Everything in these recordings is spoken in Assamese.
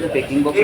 Packing box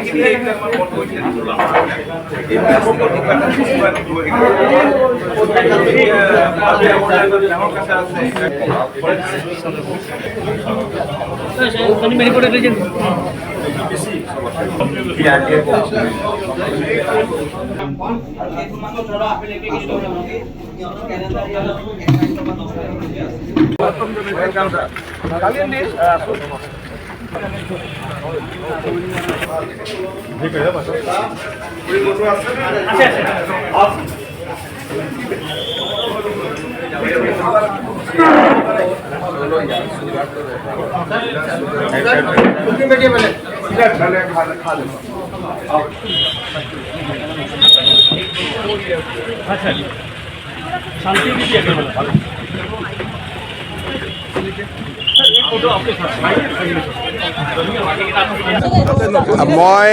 মই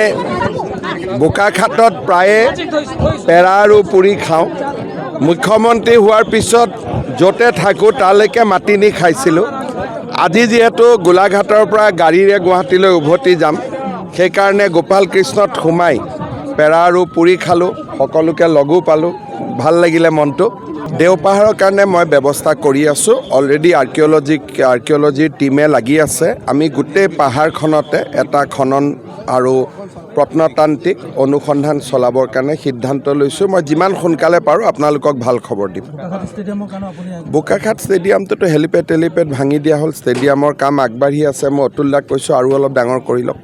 বোকাখাটত প্ৰায়ে পেৰা আৰু পুৰি খাওঁ। মুখ্যমন্ত্ৰী হোৱাৰ পিছত য'তে থাকোঁ তালৈকে মাতি নি খাইছিলোঁ। আজি যিহেতু গোলাঘাটৰ পৰা গাড়ীৰে গুৱাহাটীলৈ উভতি যাম, সেইকাৰণে গোপাল কৃষ্ণত সোমাই পেৰা আৰু পুৰি খালোঁ, সকলোকে লগো পালোঁ, ভাল লাগিলে মনটো। দেওপাহাৰৰ কাৰণে মই ব্যৱস্থা কৰি আছোঁ। অলৰেডি আৰ্কিঅ'লজিৰ টীমে লাগি আছে। আমি গোটেই পাহাৰখনতে এটা খনন আৰু প্ৰত্নতান্ত্ৰিক অনুসন্ধান চলাবৰ কাৰণে সিদ্ধান্ত লৈছোঁ। মই যিমান সোনকালে পাৰোঁ আপোনালোকক ভাল খবৰ দিম। বোকাখাট ষ্টেডিয়ামটোতো হেলিপেড ভাঙি দিয়া হ'ল। ষ্টেডিয়ামৰ কাম আগবাঢ়ি আছে। মই অতুল দাক কৈছোঁ আৰু অলপ ডাঙৰ কৰি লওক।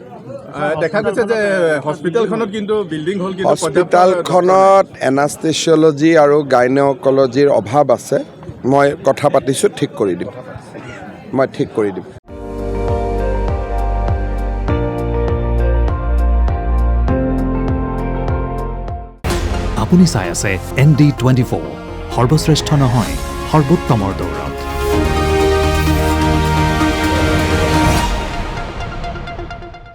দেখা গৈছে যে হস্পিটেলখনত কিন্তু বিল্ডিং হ'ল, হস্পিটেলখনত এনাষ্টেচিয়লজি আৰু গাইনকলজিৰ অভাৱ আছে। মই কথা পাতিছোঁ, ঠিক কৰি দিম। আপুনি চাই আছে ND24, সৰ্বশ্ৰেষ্ঠ নহয় সৰ্বোত্তমৰ দৌৰ।